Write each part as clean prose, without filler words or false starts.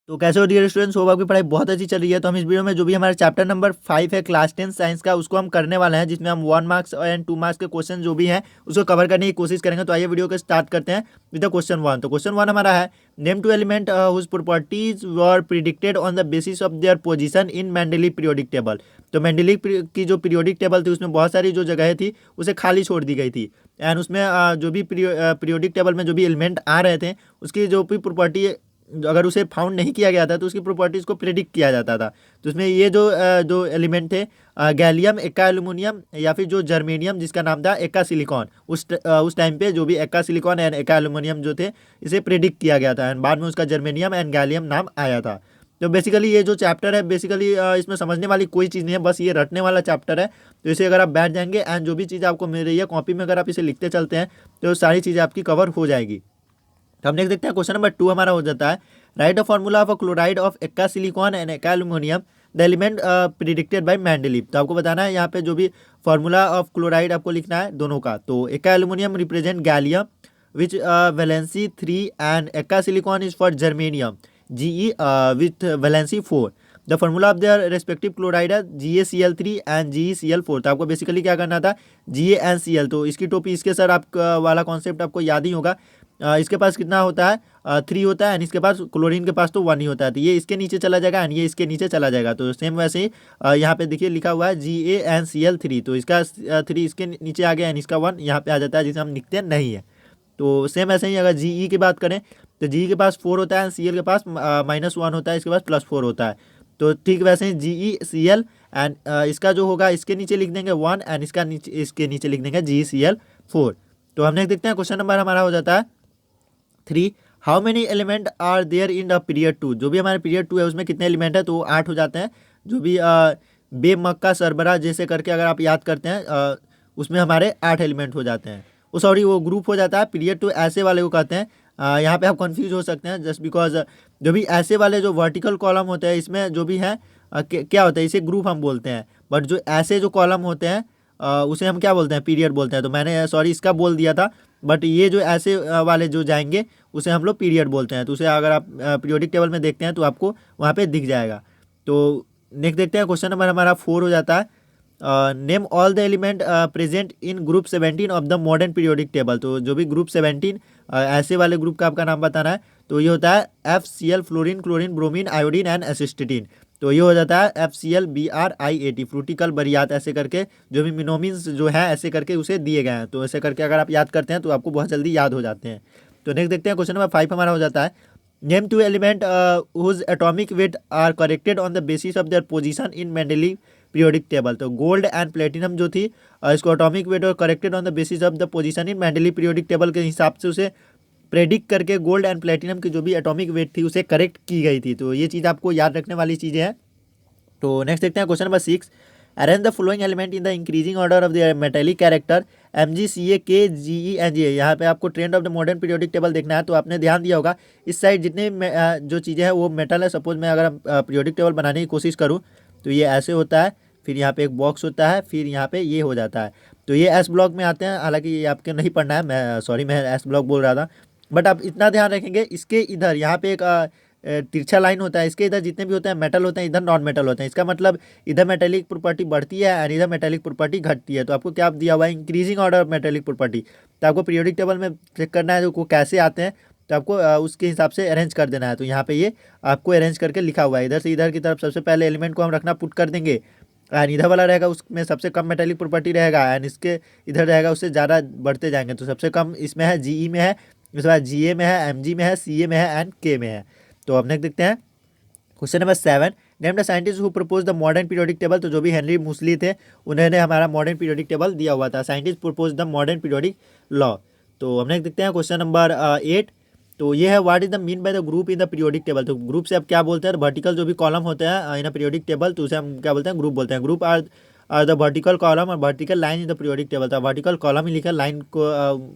तो कैसे हो डियर स्टूडेंट्स, होप आपकी पढ़ाई बहुत अच्छी चल रही है। तो हम इस वीडियो में जो भी हमारा चैप्टर नंबर 5 है क्लास 10 साइंस का, उसको हम करने वाले हैं, जिसमें हम 1 मार्क्स एंड 2 मार्क्स के क्वेश्चन जो भी हैं उसको कवर करने की कोशिश करेंगे। तो आइए वीडियो को स्टार्ट करते हैं विद द क्वेश्चन 1। तो क्वेश्चन 1 हमारा है, name two element whose properties were predicted on the basis of their position in Mendeleev periodic table. तो मेंडलीव की जो पीरियोडिक टेबल थी उसमें बहुत सारी जो जगह थी उसे खाली छोड़ दी गई थी। एंड उसमें जो भी पीरियोडिक टेबल में जो भी एलिमेंट आ रहे थे उसकी जो भी प्रॉपर्टी अगर उसे फाउंड नहीं किया गया था तो उसकी प्रॉपर्टीज़ को प्रिडिक्ट किया जाता था। तो उसमें ये जो एलिमेंट थे, गैलियम, एक्का एल्यूमिनियम या फिर जो जर्मेनियम जिसका नाम था एक्का सिलिकॉन, उस टाइम पे जो भी Ekka silicon and Ekka aluminium जो थे इसे प्रिडिक्ट किया गया था। एंड बाद में उसका जर्मेनियम एंड गैलियम नाम आया था। तो बेसिकली ये जो चैप्टर है बेसिकली इसमें समझने वाली कोई चीज़ नहीं है, बस ये रटने वाला चैप्टर है। तो इसे अगर आप बैठ जाएंगे एंड जो भी चीज़ आपको मिल रही है कॉपी में अगर आप इसे लिखते चलते हैं तो सारी चीज़ें आपकी कवर हो जाएगी। तो हम देख सकते हैं क्वेश्चन नंबर 2 हमारा हो जाता है, right a formula of a chloride of Ekka silicon and Ekka aluminium the element predicted by Mendeleev. तो आपको बताना है यहाँ पे जो भी फॉर्मूला ऑफ क्लोराइड आपको लिखना है दोनों का। तो eka aluminium represent gallium which valency 3 and eka silicon is for germanium G with valency 4। The formula of their respective chloride है GaCl3 एंड GeCl4। तो आपको बेसिकली क्या करना था, Ga and Cl। तो इसकी टोपी इसके सर आप वाला कॉन्सेप्ट आपको याद ही होगा। इसके पास कितना होता है, 3 होता है एंड इसके पास क्लोरीन के पास तो 1 ही होता है। तो ये इसके नीचे चला जाएगा एंड ये इसके नीचे चला जाएगा। तो सेम वैसे ही यहाँ पे देखिए लिखा हुआ है GaCl3। तो इसका 3 इसके नीचे आ गया एंड इसका 1 यहाँ पे आ जाता है, जिसे हम लिखते नहीं है। तो सेम ऐसे ही अगर Ge की बात करें तो Ge के पास 4 होता है, Cl के पास -1 होता है, इसके पास +4 होता है। तो ठीक वैसे ही GeCl एंड इसका जो होगा इसके नीचे लिख देंगे 1 एंड इसके नीचे लिख देंगे GeCl4। तो हमने देखते हैं क्वेश्चन नंबर हमारा हो जाता है 3, how many element are there in the period 2। जो भी हमारे पीरियड 2 है उसमें कितने एलिमेंट है, तो 8 हो जाते हैं। जो भी बेमक्का सरबरा जैसे करके अगर आप याद करते हैं उसमें हमारे 8 एलिमेंट हो जाते हैं। वो सॉरी वो ग्रुप हो जाता है। पीरियड 2 ऐसे वाले को कहते हैं। यहाँ पे आप कंफ्यूज हो सकते हैं जस्ट बिकॉज जो भी ऐसे वाले जो वर्टिकल कॉलम होते हैं इसमें जो भी है क्या होता है, इसे ग्रुप हम बोलते हैं। बट जो ऐसे जो कॉलम होते हैं उसे हम क्या बोलते हैं, पीरियड बोलते हैं। तो मैंने सॉरी इसका बोल दिया था, बट ये जो ऐसे वाले जो जाएंगे उसे हम लोग पीरियड बोलते हैं। तो उसे अगर आप पीरियोडिक टेबल में देखते हैं तो आपको वहाँ पे दिख जाएगा। तो नेक्स्ट देखते हैं क्वेश्चन नंबर हमारा 4 हो जाता है, name all the element present in group 17 of the modern periodic table. तो जो भी ग्रुप 17 ऐसे वाले ग्रुप का आपका नाम बताना है। तो ये होता है FCl, fluorine, chlorine, bromine, iodine and astatine. तो ये हो जाता है FCl BrIAT, फ्रूटिकल बरियात ऐसे करके जो भी मिनोमिन्स जो है ऐसे करके उसे दिए गए हैं। तो ऐसे करके अगर आप याद करते हैं तो आपको बहुत जल्दी याद हो जाते हैं। तो नेक्स्ट देखते हैं क्वेश्चन नंबर 5 हमारा हो जाता है, name two element whose atomic weight are corrected on the basis of their position in Mendeleev periodic table. तो गोल्ड एंड प्लेटिनम जो थी इसको एटॉमिक वेट और corrected on the basis of the position in Mendeleev periodic table के हिसाब से उसे predict करके गोल्ड एंड प्लेटिनम की जो भी एटॉमिक वेट थी उसे करेक्ट की गई थी। तो ये चीज़ आपको याद रखने वाली चीज़ें हैं। तो नेक्स्ट देखते हैं question number 6, arrange the following element in the increasing order of the metallic character MgCa Ke Ge। यहाँ पे आपको trend of the modern periodic table देखना है। तो आपने ध्यान दिया होगा इस साइड जितने जो चीज़ें हैं वो मेटल है। सपोज मैं अगर पीरियोडिक टेबल बनाने की कोशिश करूँ तो ये ऐसे होता है, फिर यहाँ पे एक बॉक्स होता है, फिर यहाँ पे ये हो जाता है। तो ये S ब्लॉक में आते हैं, हालांकि ये आपके नहीं पढ़ना है, मैं सॉरी मैं S ब्लॉक बोल रहा था। बट आप इतना ध्यान रखेंगे इसके इधर यहाँ पे एक तिरछा लाइन होता है, इसके इधर जितने भी होते हैं मेटल होते हैं, इधर नॉन मेटल होते हैं। इसका मतलब इधर मेटेलिक प्रॉपर्टी बढ़ती है और इधर मेटेलिक प्रॉपर्टी घटती है। तो आपको क्या दिया हुआ है, increasing order of metallic property. तो आपको पीरियोडिक टेबल में चेक करना है वो कैसे आते हैं, तो आपको उसके हिसाब से अरेंज कर देना है। तो यहाँ पे ये आपको अरेंज करके लिखा हुआ है, इधर से इधर की तरफ सबसे पहले एलिमेंट को हम रखना पुट कर देंगे एंड इधर वाला रहेगा उसमें सबसे कम मेटेलिक प्रॉपर्टी रहेगा एंड इसके इधर रहेगा उससे ज़्यादा बढ़ते जाएंगे। तो सबसे कम इसमें है GE में है, उसके बाद GA में है, MG में है, CA में है एंड K में है। तो अब नेक्स्ट देखते हैं question number 7, name the scientist who propose the modern periodic table. तो जो भी हेनरी मुसली थे उन्होंने हमारा मॉडर्न पीरियोडिक टेबल दिया हुआ था, scientist propose the modern periodic law. तो हमने देखते हैं क्वेश्चन नंबर 8, तो ये है what is the mean by the group in the periodic table. तो ग्रुप से आप क्या बोलते हैं, वर्टिकल जो भी कॉलम होते हैं इन अ पीरियोडिक टेबल तो उसे हम क्या बोलते हैं, ग्रुप बोलते हैं। Group are the vertical column और vertical line in the periodic table. था वर्टिकल कॉलम ही लिखा, लाइन को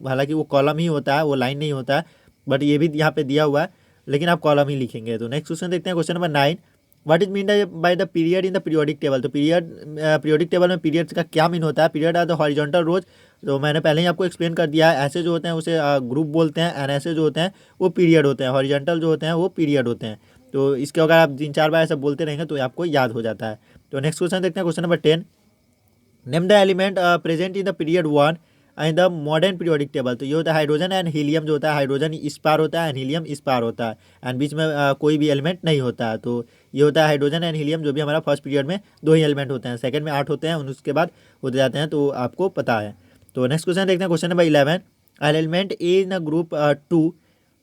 हालांकि वो कॉलम ही होता है, वो लाइन नहीं होता है, बट ये भी यहाँ पे दिया हुआ है लेकिन आप कॉलम ही लिखेंगे। तो नेक्स्ट क्वेश्चन देखते हैं question number 9, what is mean by the period in the periodic table. तो पीरियोडिक टेबल में पीरियड्स का क्या मीन होता है, पीरियड आर द हॉरिजॉन्टल रोज। तो मैंने पहले ही आपको एक्सप्लेन कर दिया है, ऐसे जो होते हैं उसे ग्रुप बोलते हैं एंड ऐसे जो होते हैं वो पीरियड होते हैं, हॉरिजॉन्टल जो होते हैं वो पीरियड होते हैं। तो इसके अगर आप 3-4 बार ऐसा बोलते रहेंगे तो आपको याद हो जाता है। तो नेक्स्ट क्वेश्चन देखते हैं, question number 10। Name the element present in the period 1 in the modern periodic table. तो ये होता है हाइड्रोजन एंड हीलियम, जो होता है हाइड्रोजन इस पार होता है एंड हीलियम इस पार होता है एंड बीच में कोई भी एलिमेंट नहीं होता है। तो ये होता है हाइड्रोजन एंड हीलियम, जो भी हमारा फर्स्ट पीरियड में 2 ही एलिमेंट होते हैं, सेकंड में 8 होते हैं, उसके बाद होते जाते हैं, तो आपको पता है। तो नेक्स्ट क्वेश्चन देखते हैं, question number 11। Element A in group 2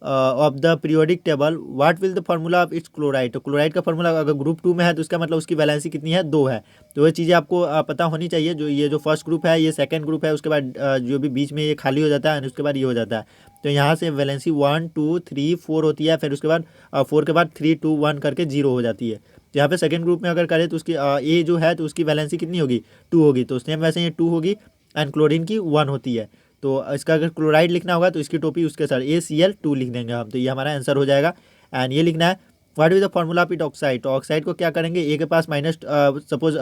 of the periodic table, what will the formula of its chloride. तो क्लोराइड का फार्मूला अगर ग्रुप 2 में है तो इसका मतलब उसकी वैलेंसी कितनी है, 2 है। तो ये चीज़ें आपको पता होनी चाहिए। जो ये जो फर्स्ट ग्रुप है, ये सेकंड ग्रुप है, उसके बाद जो भी बीच में ये खाली हो जाता है उसके बाद ये हो जाता है। तो यहाँ से वैलेंसी 1 2 3 4 होती है, फिर उसके बाद 4 के बाद 3 2 1 करके 0 हो जाती है। तो यहाँ पे सेकंड ग्रुप में अगर करें तो उसकी ए जो है तो उसकी वैलेंसी कितनी होगी, 2 होगी। तो सेम वैसे ये 2 होगी एंड क्लोरीन की 1 होती है। तो इसका अगर क्लोराइड लिखना होगा तो इसकी टोपी उसके साथ ACl2 लिख देंगे हम, तो ये हमारा आंसर हो जाएगा। एंड ये लिखना है what is the formula of it oxide. तो ऑक्साइड को क्या करेंगे, ए के पास माइनस सपोज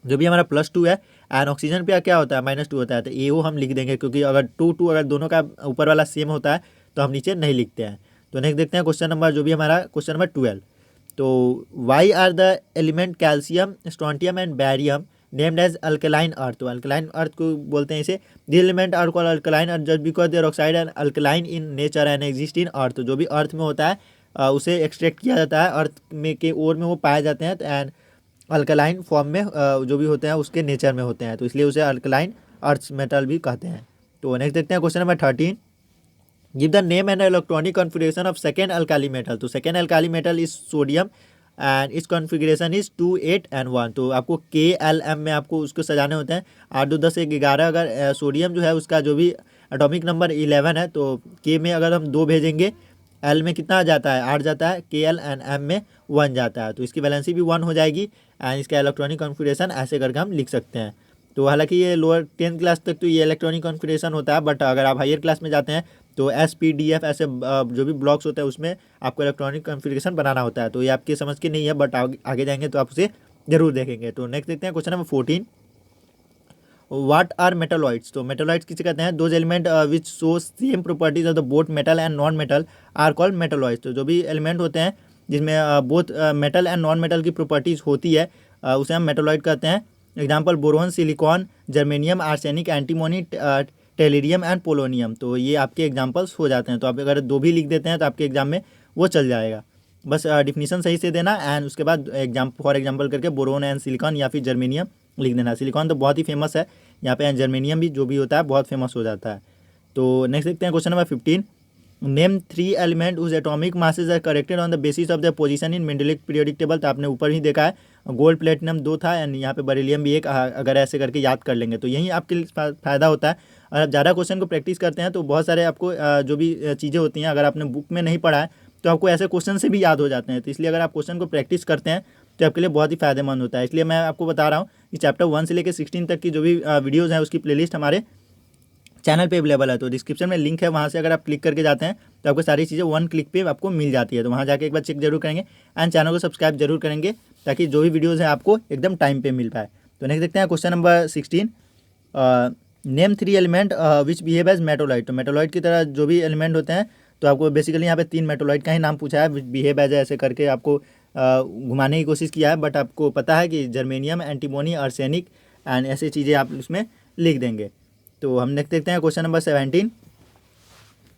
जो भी हमारा +2 है एंड ऑक्सीजन पे क्या होता है -2 होता है, तो AO हम लिख देंगे, क्योंकि अगर 2 अगर दोनों का ऊपर वाला सेम होता है तो हम नीचे नहीं लिखते हैं। तो नेक्स्ट देखते हैं क्वेश्चन नंबर, जो भी हमारा क्वेश्चन नंबर 12। तो why are the element calcium, strontium and barium named as alkaline earth. तो अल्कलाइन अर्थ को बोलते हैं इसे, the element are called alkaline earth just because their oxide and alkaline in nature and exist in earth. तो जो भी अर्थ में होता है उसे एक्सट्रैक्ट किया जाता है, अर्थ में के ओर में वो पाए जाते हैं एंड अल्कलाइन फॉर्म में जो भी होते हैं उसके नेचर में होते हैं, तो इसलिए उसे अल्कलाइन अर्थ मेटल भी कहते हैं। तो नेक्स्ट देखते हैं question number 13। Give the name and electronic configuration of second alkali metal. तो second alkali metal is sodium and इस कॉन्फ़िगरेशन इज 2 8 एंड 1। तो आपको KLM में आपको उसको सजाने होते हैं 8 2 10 1 11। अगर सोडियम जो है उसका जो भी एटॉमिक नंबर 11 है, तो K में अगर हम 2 भेजेंगे, L में कितना जाता है, 8 जाता है, KL एंड M में 1 जाता है, तो इसकी वैलेंसी भी 1 हो जाएगी एंड इसका इलेक्ट्रॉनिक कॉन्फ़िगरेशन ऐसे करके हम लिख सकते हैं। तो हालांकि ये लोअर 10th क्लास तक तो ये इलेक्ट्रॉनिक कॉन्फ़िगरेशन होता है, बट अगर आप हायर क्लास में जाते हैं तो SPDF ऐसे जो भी ब्लॉक्स होते हैं उसमें आपको इलेक्ट्रॉनिक कॉन्फ़िगरेशन बनाना होता है। तो ये आपके समझ के नहीं है, बट आगे जाएंगे तो आप उसे जरूर देखेंगे। तो नेक्स्ट देखते हैं question number 14। What are metalloids. तो मेटलॉइड्स किसे कहते हैं, those element which show same properties of the both metal and non metal are called metalloids. तो जो भी एलिमेंट होते हैं जिसमें both metal and non metal की प्रॉपर्टीज होती है उसे हम मेटलॉइड कहते हैं। Example boron, silicon, germanium, arsenic, antimony, tellurium and polonium. तो ये आपके एग्जाम्पल्स हो जाते हैं। तो आप अगर 2 भी लिख देते हैं तो आपके एग्जाम में वो चल जाएगा। बस डिफिनीशन सही से देना एंड उसके बाद फॉर एग्जाम्पल करके बोरोन एंड सिलिकॉन या फिर जर्मेनियम लिख देना। सिलिकॉन तो बहुत ही फेमस है यहाँ पे, जर्मेनियम भी जो भी होता है बहुत फेमस हो जाता है। तो नेक्स्ट देखते हैं question number 15। Name 3 element whose atomic masses are corrected on the basis of the position in Mendeleev periodic table. तो आपने ऊपर ही देखा है गोल्ड प्लेटिनम 2 था एंड यहाँ पे बेरिलियम भी 1। अगर ऐसे करके याद कर लेंगे तो यही आपके लिए फ़ायदा होता है। और आप ज़्यादा क्वेश्चन को प्रैक्टिस करते हैं तो बहुत सारे आपको जो भी चीज़ें होती हैं अगर आपने बुक में नहीं पढ़ा है तो आपको ऐसे क्वेश्चन से भी याद हो जाते हैं। तो इसलिए अगर आप क्वेश्चन को प्रैक्टिस करते हैं तो आपके लिए बहुत ही फ़ायदेमंद होता है। इसलिए मैं आपको बता रहा हूँ कि चैप्टर 1 से लेकर 16 तक की जो भी वीडियोज़ हैं उसकी प्लेलिस्ट हमारे चैनल पे अवेलेबल है। तो डिस्क्रिप्शन में लिंक है, वहाँ से अगर आप क्लिक करके जाते हैं तो आपको सारी चीज़ें 1 क्लिक पे आपको मिल जाती है। तो वहाँ जाके एक बार चेक जरूर करेंगे एंड चैनल को सब्सक्राइब जरूर करेंगे ताकि जो भी वीडियोज़ हैं आपको एकदम टाइम पे मिल पाए। तो नेक्स्ट देखते हैं question number 16। Name 3 element which behave as metalloid. तो मेटोलाइट की तरह जो भी एलिमेंट होते हैं तो आपको बेसिकली यहाँ पे 3 मेटोलाइट का ही नाम पूछा है, विच बिहेव एज ऐसे करके आपको घुमाने की कोशिश किया है, बट आपको पता है कि जर्मेनियम, एंटीमोनी, आर्सेनिक एंड ऐसी चीज़ें आप उसमें लिख देंगे। तो हम देखते हैं क्वेश्चन नंबर 17।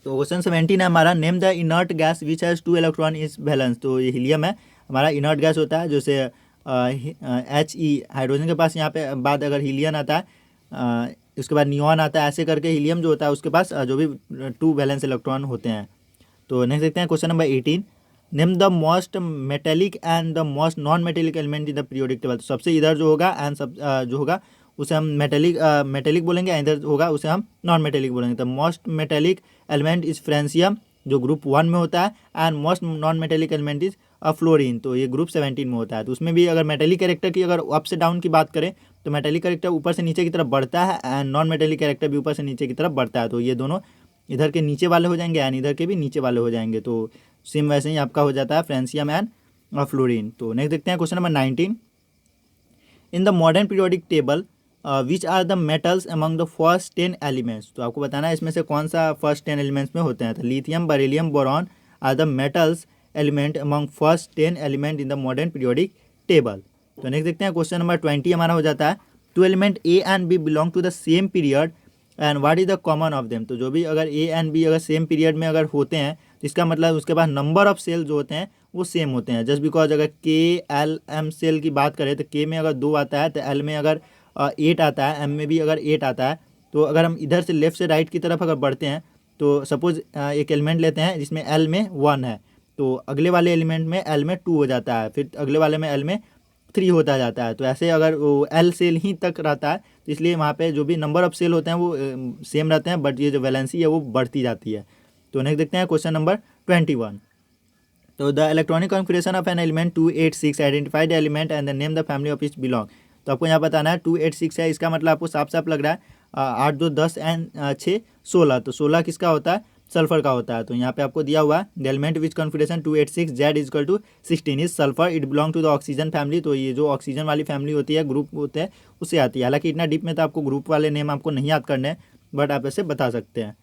तो क्वेश्चन 17 है हमारा, name the inert gas which has 2 electron is balance. तो ये हीलियम है हमारा इनर्ट गैस होता है, जैसे He हाइड्रोजन के पास यहाँ पे बाद अगर हीलियम आता है उसके बाद नियॉन आता है, ऐसे करके हीलियम जो होता है उसके पास जो भी 2 वैलेंस इलेक्ट्रॉन होते हैं। तो नेक्स्ट देखते हैं question number 18। Name the most metallic and the most non metallic element in the periodic table. तो सबसे इधर जो होगा एंड सब जो होगा उसे हम मेटेलिक बोलेंगे, इधर होगा उसे हम नॉन मेटेलिक बोलेंगे। तो most metallic element is francium जो ग्रुप 1 में होता है and most non metallic element is fluorine, तो ये ग्रुप 17 में होता है। तो उसमें भी अगर मेटेलिक कैरेक्टर की अगर अप से डाउन की बात करें तो मेटेलिक कैरेक्टर ऊपर से नीचे की तरफ बढ़ता है एंड नॉन मेटेलिक कैरेक्टर भी ऊपर से नीचे की तरफ बढ़ता है। तो ये दोनों इधर के नीचे वाले हो जाएंगे एंड इधर के भी नीचे वाले हो जाएंगे। तो सेम वैसे ही आपका हो जाता है फ्रेंसियम एंड फ्लोरीन। तो नेक्स्ट देखते हैं question number 19। In the modern periodic table which are the metals among the first 10 elements. तो आपको बताना है इसमें से कौन सा फर्स्ट 10 एलिमेंट्स में होते हैं। तो lithium, beryllium, boron are the metals element among first 10 element in the modern periodic table. तो नेक्स्ट देखते हैं क्वेश्चन नंबर 20 हमारा हो जाता है, two element A and B belong to the same period and what is the common of them. तो जो भी अगर ए एंड बी अगर सेम पीरियड में अगर होते हैं तो इसका मतलब उसके पास नंबर ऑफ सेल जो होते हैं वो सेम होते हैं। जस्ट बिकॉज अगर के एल एम सेल की बात करें तो के में अगर 2 आता है तो एल में अगर 8 आता है, एम में भी अगर 8 आता है। तो अगर हम इधर से लेफ्ट से राइट की तरफ अगर बढ़ते हैं तो सपोज एक एलिमेंट लेते हैं जिसमें एल में 1 है, तो अगले वाले एलिमेंट में एल में 2 हो जाता है, फिर अगले वाले में एल में 3 होता जाता है। तो ऐसे अगर वो एल सेल ही तक रहता है तो इसलिए वहाँ पे जो भी नंबर ऑफ सेल होते हैं वो सेम रहते हैं, बट ये जो वैलेंसी है वो बढ़ती जाती है। तो नेक्स्ट देखते हैं क्वेश्चन नंबर 21। तो the electronic configuration of an element 286 identify the element and the name the family of each belong. तो आपको यहाँ बताना है 286 है, इसका मतलब आपको साफ साफ लग रहा है 8 2 10 एंड 6 16। तो 16 किसका होता है, सल्फर का होता है। तो यहाँ पे आपको दिया हुआ है the element which configuration 286 Z is equal to 16 is sulphur, it belong to the oxygen family. तो ये जो ऑक्सीजन वाली फैमिली होती है, ग्रुप होते हैं, उससे आती है। हालांकि इतना डीप में तो आपको ग्रुप वाले नेम आपको नहीं याद करने हैं, बट आप ऐसे बता सकते हैं।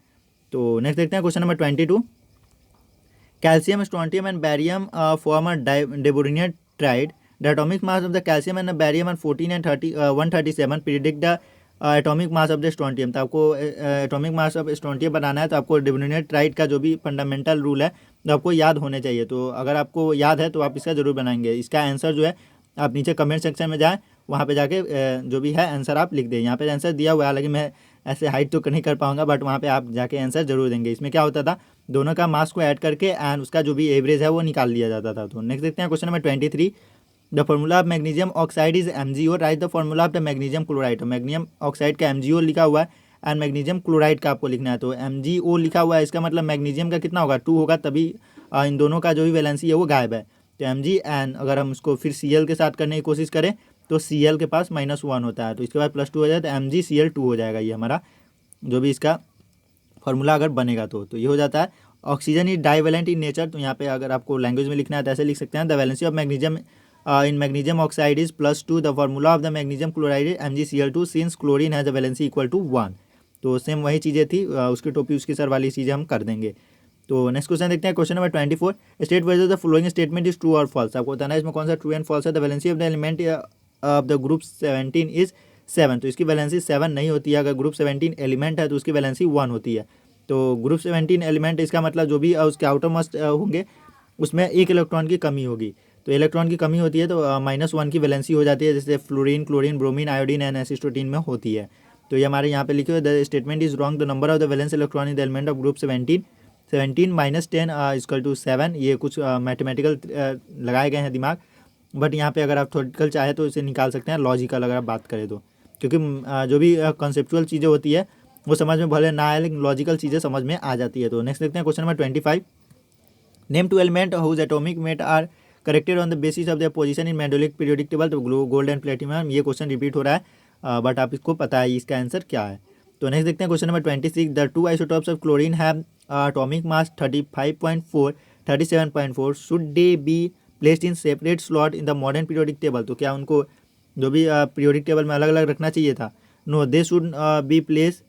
तो नेक्स्ट देखते हैं question number 22। Calcium, strontium and barium form a diboronet tride. The atomic mass of the calcium and the barium are 14 and 137. Predict the atomic mass of the strontium। तो आपको एटॉमिक मास ऑफ स्ट्रॉन्टियम बनाना है तो आपको डिबोरोनेट tried का जो भी fundamental rule है तो आपको याद होने चाहिए। तो अगर आपको याद है तो आप इसका जरूर बनाएंगे। इसका आंसर जो है आप नीचे कमेंट सेक्शन में जाएँ, वहाँ पे जाके जो भी है आंसर आप लिख दें। यहाँ पे आंसर दिया हुआ है, हालांकि मैं ऐसे हाइड तो नहीं कर पाऊंगा, बट वहाँ पे आप जाके आंसर जरूर देंगे। इसमें क्या होता था, दोनों का मास को ऐड करके एंड उसका जो भी एवरेज है वो निकाल लिया जाता था। तो नेक्स्ट देखते हैं question number 23। The formula of magnesium oxide is MgO, right the formula of the magnesium chloride. तो मैग्नीशियम ऑक्साइड का MgO लिखा हुआ है एंड मैग्नीशियम क्लोराइड का आपको लिखना है। तो MgO लिखा हुआ है, इसका मतलब मैग्नीशियम का कितना होगा, 2 होगा, तभी इन दोनों का जो भी वैलेंसी है वो गायब है। तो Mg एंड अगर हम उसको फिर Cl के साथ करने की कोशिश करें तो Cl के पास -1 होता है, तो इसके बाद +2 हो जाए तो MgCl2 हो जाएगा। ये हमारा जो भी इसका फॉर्मूला अगर बनेगा तो ये हो जाता है। Oxygen is divalent in nature. तो यहाँ पे अगर आपको लैंग्वेज में लिखना है तो ऐसे लिख सकते हैं, the valency of magnesium in magnesium oxide is +2, the formula of the magnesium chloride is MgCl2 since chlorine has a valency equal to 1। तो सेम वही चीज़ें थी, उसकी टोपी उसकी सर वाली चीज़ें हम कर देंगे। तो नेक्स्ट क्वेश्चन देखते हैं question number 24। State whether the following statement is true और फॉल्स। आपको बताना है इसमें कौन सा ट्रू एंड फॉल्स है। The valency of the element of the group 17 is 7। तो इसकी वैलेंसी 7 नहीं होती है। अगर ग्रुप 17 एलिमेंट है तो उसकी वैलेंसी 1 होती है। तो ग्रुप 17 एलिमेंट, इसका मतलब जो भी उसके आउटर मोस्ट होंगे उसमें 1 इलेक्ट्रॉन की कमी होगी। तो इलेक्ट्रॉन की कमी होती है तो -1 की वैलेंसी हो जाती है, जैसे fluorine, chlorine, bromine, iodine and astatine में होती है। तो ये हमारे यहाँ पे लिखे हुए the statement is wrong, the number of the valence electron in the element of group 17 -10 equal to 7। ये कुछ मैथमेटिकल लगाए गए हैं दिमाग, बट यहाँ पे अगर आप थ्योरेटिकल चाहे तो इसे निकाल सकते हैं, लॉजिकल अगर आप बात करें तो, क्योंकि जो भी कॉन्सेप्चुअल चीज़ें होती है वो समझ में भले ना आए लेकिन लॉजिकल चीज़ें समझ में आ जाती है। तो नेक्स्ट देखते हैं question number 25। Name 2 element whose atomic mass are corrected on the basis of the position in Mendeleev periodic table. तो गोल्ड एंड प्लेटिनम, ये क्वेश्चन रिपीट हो रहा है, बट आप इसको पता है इसका आंसर क्या है। तो नेक्स्ट देखते हैं question number 26। The 2 isotopes of chlorine have atomic mass 35.4 37.4, should they be placed in separate slot in the modern periodic table. तो क्या उनको जो भी पीरियोडिक टेबल में अलग अलग रखना चाहिए था? No, they should be place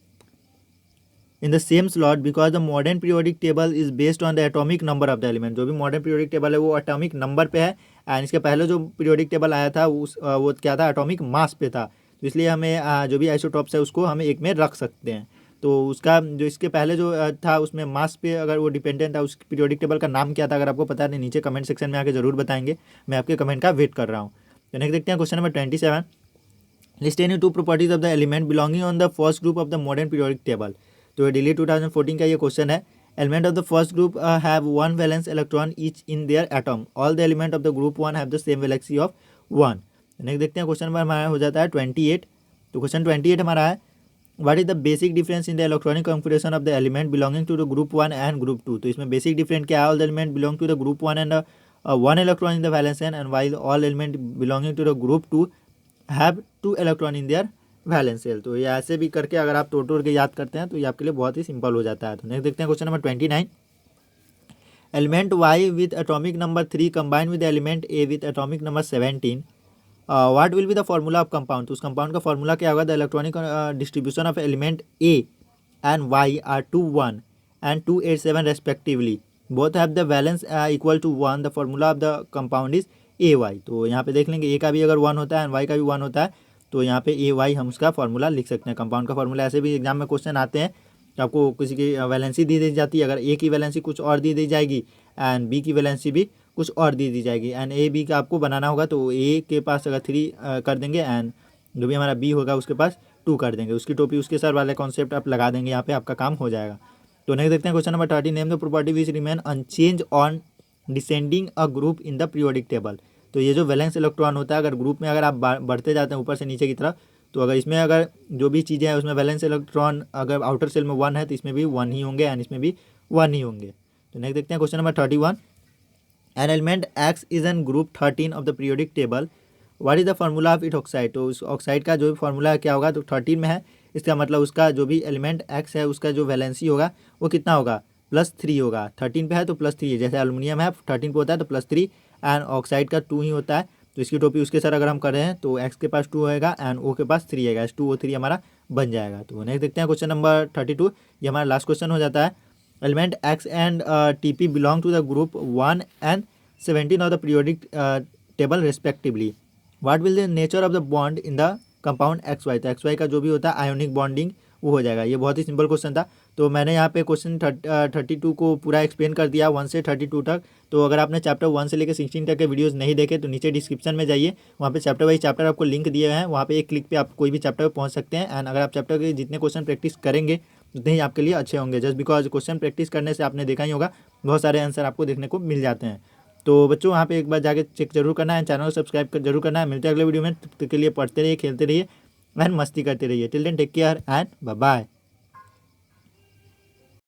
in the same slot because the modern periodic table is based on the atomic number of the element. जो भी मॉडर्न पीरियोडिक टेबल है वो एटॉमिक नंबर पे है, एंड इसके पहले जो पीरियोडिक टेबल आया था वो क्या था, एटॉमिक मास पे था। तो इसलिए हमें जो भी आइसोटॉप्स है उसको हम एक में रख सकते हैं। तो उसका जो इसके पहले जो था उसमें मास पे अगर वो डिपेंडेंट था, उस पीरियोडिक टेबल का नाम क्या था, अगर आपको पता है नीचे कमेंट सेक्शन में आके जरूर बताएंगे, मैं आपके कमेंट का वेट कर रहा हूँ। तो नेक्स्ट देखते हैं question number 27। List any 2 properties of the element belonging on the first group of the modern periodic table. तो दिल्ली 2014 का ये क्वेश्चन है। Element of the first group have 1 valence electron each in their atom, all the element of the group 1 have the same valency of 1। Next देखते हैं question number हमारा हो जाता है 28। तो क्वेश्चन 28 हमारा है, what is the basic difference in the electronic configuration of the element belonging to the group 1 and group 2। तो इसमें बेसिक डिफरेंस क्या है, all the element belong to the group 1 and 1 electron in the valence and while all element belonging to the group 2 have 2 electron in their valence shell. तो ये ऐसे भी करके अगर आप तोड़ के याद करते हैं तो ये आपके लिए बहुत ही सिंपल हो जाता है। तो नेक्स्ट देखते हैं question number 29। Element Y with atomic number 3 combine with element A with atomic number 17, what will be the formula of compound. तो उस कंपाउंड का फॉर्मूला क्या होगा, the electronic distribution of element A and Y are 2 1 एंड 2 8 7 respectively, both have the valence equal to 1, the formula of the compound is AY। तो यहाँ पे देख लेंगे ए का भी अगर 1 होता है एंड वाई का भी 1 होता है तो यहाँ पे AY हम उसका फार्मूला लिख सकते हैं। कंपाउंड का फार्मूला ऐसे भी एग्जाम में क्वेश्चन आते हैं कि आपको किसी की वैलेंसी दी जाती है, अगर ए की वैलेंसी कुछ और दी जाएगी एंड बी की वैलेंसी भी कुछ और दी जाएगी एंड ए बी का आपको बनाना होगा। तो ए के पास अगर 3 कर देंगे एंड जो भी हमारा बी होगा उसके पास 2 कर देंगे, उसकी टोपी उसके सर वाले कॉन्सेप्ट आप लगा देंगे, यहाँ पे आपका काम हो जाएगा। तो नेक्स्ट देखते हैं question number 30, name the property which remain unchange on descending a group in the periodic table. तो ये जो वैलेंस इलेक्ट्रॉन होता है, अगर ग्रुप में अगर आप बढ़ते जाते हैं ऊपर से नीचे की तरफ, तो अगर इसमें अगर जो भी चीज़ें हैं उसमें वैलेंस इलेक्ट्रॉन अगर आउटर सेल में 1 है तो इसमें भी 1 ही होंगे एंड इसमें भी 1 ही होंगे। तो नेक्स्ट देखते हैं question number 31, an element X is an group 13 of the periodic table, what is the formula of it oxide. तो उस ऑक्साइड का जो भी फार्मूला क्या होगा, तो 13 में है, इसका मतलब उसका जो भी एलिमेंट X है उसका जो वैलेंसी होगा वो कितना होगा, +3 होगा। 13 पे है तो +3 है, जैसे एल्युमिनियम है 13 पे होता है तो +3 एंड ऑक्साइड का 2 ही होता है। तो इसकी टोपी उसके सर अगर हम कर रहे हैं तो X के पास 2 होएगा एंड O के पास 3 आएगा, 2O3 हमारा बन जाएगा। तो नेक्स्ट देखते हैं क्वेश्चन नंबर 32, ये हमारा लास्ट क्वेश्चन हो जाता है। Element X and TP belong to the group 1 and 17 of the periodic table respectively, what will the nature of the bond in the compound XY। तो XY का जो भी होता है आयोनिक बॉन्डिंग वो हो जाएगा। ये बहुत ही सिंपल क्वेश्चन था। तो मैंने यहाँ पे क्वेश्चन 32 को पूरा एक्सप्लेन कर दिया 1 से 32 तक। तो अगर आपने चैप्टर 1 से लेकर 16 तक के वीडियोस नहीं देखे तो नीचे डिस्क्रिप्शन में जाइए, वहाँ पे चैप्टर वाइज चैप्टर आपको लिंक दिए हुए हैं, वहाँ पे एक क्लिक पे आप कोई भी चैप्टर पे पहुँच सकते हैं। एंड अगर आप चैप्टर के जितने क्वेश्चन प्रैक्टिस करेंगे उतने ही आपके लिए अच्छे होंगे, जस्ट बिकॉज क्वेश्चन प्रैक्टिस करने से आपने देखा ही होगा बहुत सारे आंसर आपको देखने को मिल जाते हैं। तो बच्चों वहाँ पे एक बार जाके चेक जरूर करना है, चैनल को सब्सक्राइब जरूर करना है। मिलते हैं अगले वीडियो में, तब तक के लिए पढ़ते रहिए, खेलते रहिए एंड मस्ती करते रहिए। Till then take care and bye bye.